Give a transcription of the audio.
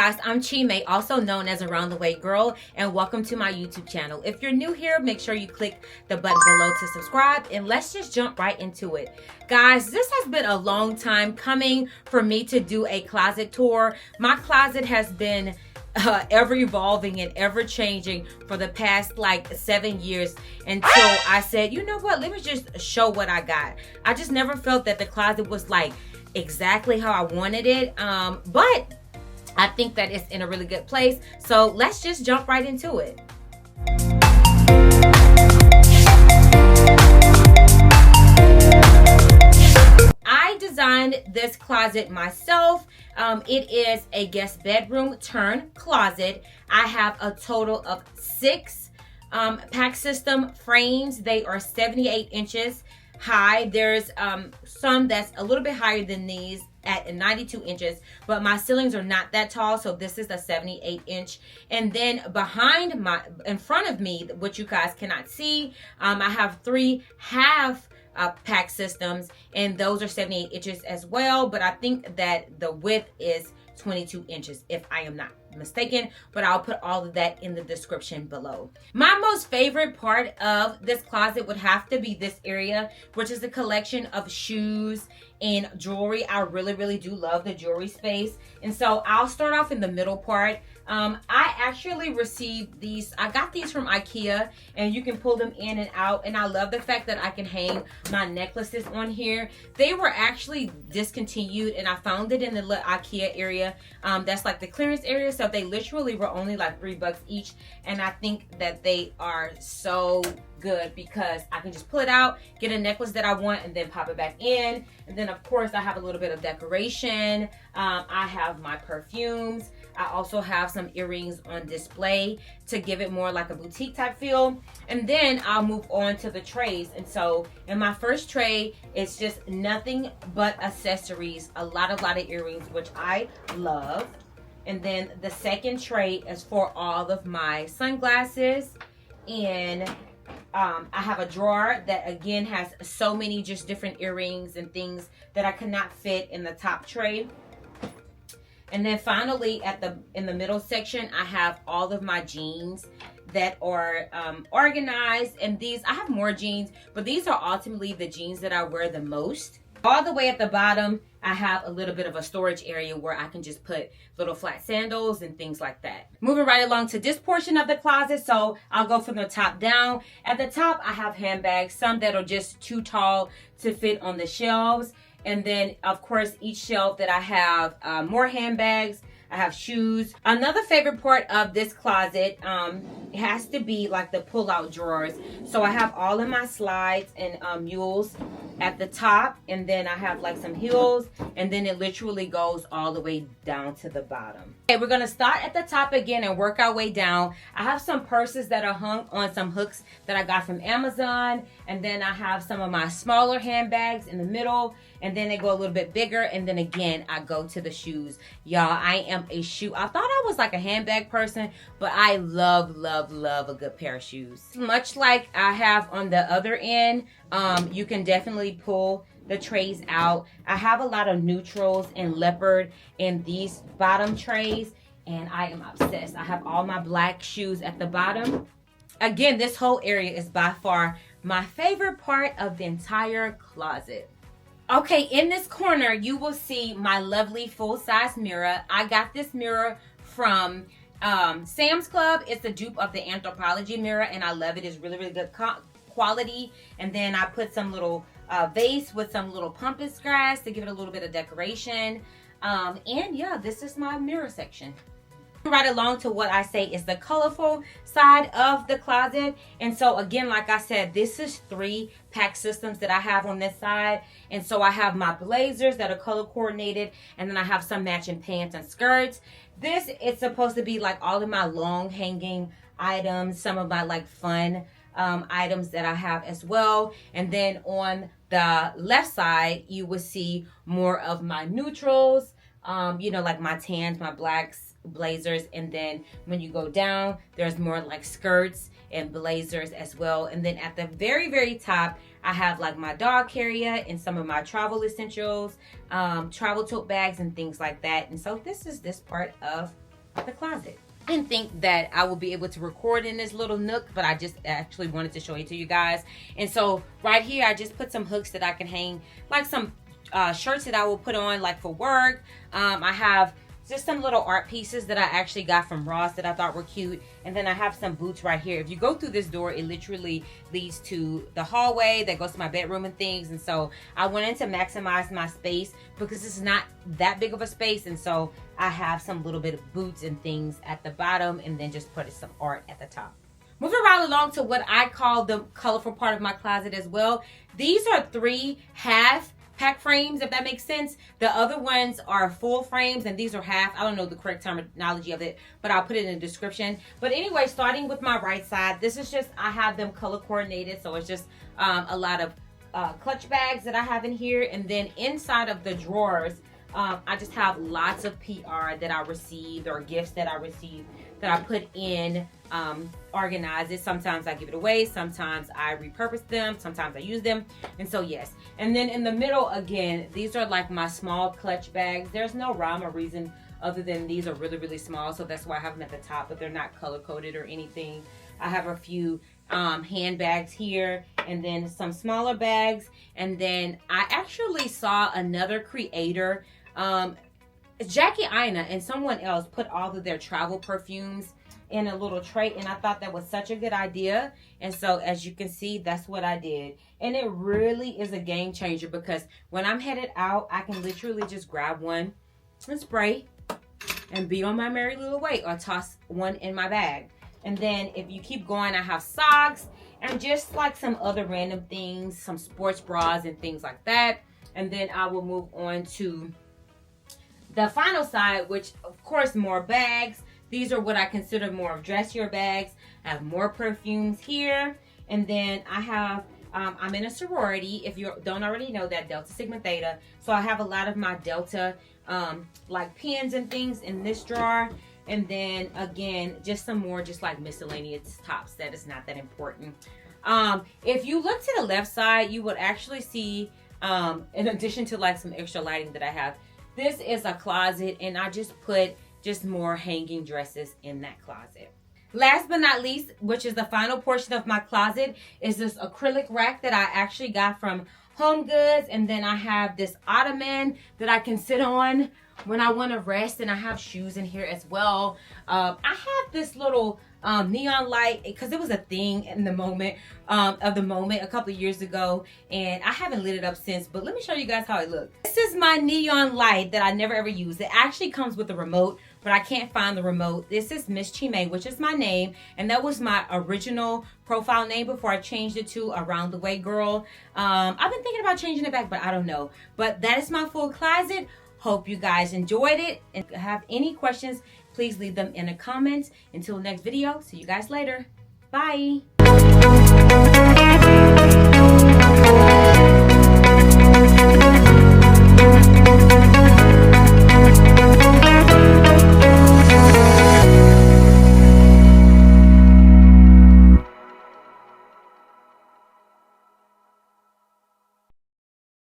guys, I'm Chimee, also known as Aroundthewaygyrl, and welcome to my YouTube channel. If you're new here, make sure you click the button below to subscribe, and let's just jump right into it. Guys, this has been a long time coming for me to do a closet tour. My closet has been ever evolving and ever changing for the past like 7 years until I said, you know what, let me just show what I got. I just never felt that the closet was like exactly how I wanted it, but I think that it's in a really good place. So let's just jump right into it. I designed this closet myself. It is a guest bedroom turn closet. I have a total of 6 pack system frames. They are 78 inches high. There's some that's a little bit higher than these at 92 inches, but my ceilings are not that tall, so this is a 78 inch. And then in front of me, what you guys cannot see, I have 3 half pack systems, and those are 78 inches as well, but I think that the width is 22 inches if I am not mistaken, but I'll put all of that in the description below. My most favorite part of this closet would have to be this area, which is a collection of shoes and jewelry. I really do love the jewelry space, and so I'll start off in the middle part. I actually received these. I got these from Ikea, and you can pull them in and out, and I love the fact that I can hang my necklaces on here. They were actually discontinued, and I found it in the Ikea area. That's like the clearance area, so they literally were only like $3 each, and I think that they are so good because I can just pull it out, get a necklace that I want, and then pop it back in. And then of course I have a little bit of decoration. I have my perfumes. I also have some earrings on display to give it more like a boutique type feel. And then I'll move on to the trays. And so in my first tray, it's just nothing but accessories, a lot of earrings, which I love. And then the second tray is for all of my sunglasses, and I have a drawer that again has so many just different earrings and things that I could not fit in the top tray. And then finally in the middle section, I have all of my jeans that are organized. And these, I have more jeans, but these are ultimately the jeans that I wear the most. All the way at the bottom, I have a little bit of a storage area where I can just put little flat sandals and things like that. Moving right along to this portion of the closet, so I'll go from the top down. At the top, I have handbags, some that are just too tall to fit on the shelves. And then, of course, each shelf that I have more handbags. I have shoes. Another favorite part of this closet has to be like the pull-out drawers. So I have all of my slides and mules at the top, and then I have like some heels, and then it literally goes all the way down to the bottom. Okay, we're gonna start at the top again and work our way down. I have some purses that are hung on some hooks that I got from Amazon, and then I have some of my smaller handbags in the middle, and then they go a little bit bigger, and then again I go to the shoes. Y'all, I am a shoe. I thought I was like a handbag person, but I love a good pair of shoes. Much like I have on the other end, you can definitely pull the trays out. I have a lot of neutrals and leopard in these bottom trays, and I am obsessed. I have all my black shoes at the bottom. Again, this whole area is by far my favorite part of the entire closet. Okay, in this corner, you will see my lovely full-size mirror. I got this mirror from Sam's Club. It's a dupe of the Anthropologie mirror, and I love it. It's really good quality. And then I put some little vase with some little pampas grass to give it a little bit of decoration. And yeah, this is my mirror section. Right along to what I say is the colorful side of the closet. And so again, like I said, this is 3 pack systems that I have on this side. And so I have my blazers that are color coordinated, and then I have some matching pants and skirts. This is supposed to be like all of my long hanging items, some of my like fun items that I have as well. And then on the left side, you will see more of my neutrals, you know, like my tans, my blacks, blazers. And then when you go down, there's more like skirts and blazers as well. And then at the very top, I have like my dog carrier and some of my travel essentials, travel tote bags and things like that. And so this is this part of the closet. I didn't think that I would be able to record in this little nook, but I just actually wanted to show it to you guys. And so right here, I just put some hooks that I can hang, like some shirts that I will put on like for work. I have just some little art pieces that I actually got from Ross that I thought were cute. And then I have some boots right here. If you go through this door, it literally leads to the hallway that goes to my bedroom and things. And so I wanted to maximize my space because it's not that big of a space. And so I have some little bit of boots and things at the bottom, and then just put some art at the top. Moving right along to what I call the colorful part of my closet as well. These are 3 half pack frames, if that makes sense. The other ones are full frames, and these are half. I don't know the correct terminology of it, but I'll put it in the description. But anyway, starting with my right side, this is just, I have them color coordinated, so it's just a lot of clutch bags that I have in here. And then inside of the drawers, I just have lots of PR that I received, or gifts that I received, that I put in, organize it. Sometimes I give it away, sometimes I repurpose them, sometimes I use them. And so yes. And then in the middle, again, these are like my small clutch bags. There's no rhyme or reason other than these are really, really small, so that's why I have them at the top, but they're not color coded or anything. I have a few handbags here, and then some smaller bags. And then I actually saw another creator, Jackie Aina and someone else, put all of their travel perfumes in a little tray, and I thought that was such a good idea. And so as you can see, that's what I did. And it really is a game changer, because when I'm headed out, I can literally just grab one and spray and be on my merry little way, or toss one in my bag. And then if you keep going, I have socks and just like some other random things, some sports bras and things like that. And then I will move on to the final side, which of course, more bags. These are what I consider more of dressier bags. I have more perfumes here. And then I have, I'm in a sorority, if you don't already know that, Delta Sigma Theta. So I have a lot of my Delta like pens and things in this drawer. And then again, just some more just like miscellaneous tops that is not that important. If you look to the left side, you would actually see, in addition to like some extra lighting that I have, this is a closet, and I just put just more hanging dresses in that closet. Last but not least, which is the final portion of my closet, is this acrylic rack that I actually got from Home Goods. And then I have this ottoman that I can sit on when I want to rest, and I have shoes in here as well. I have this little neon light because it was a thing in the moment a couple of years ago, and I haven't lit it up since, but let me show you guys how it looks. This is my neon light that I never ever use. It actually comes with a remote, but I can't find the remote. This is Miss Chimee, which is my name, and that was my original profile name before I changed it to Aroundthewaygyrl. I've been thinking about changing it back, but I don't know. But that is my full closet. Hope you guys enjoyed it, and if you have any questions, please leave them in the comments. Until next video, see you guys later. Bye.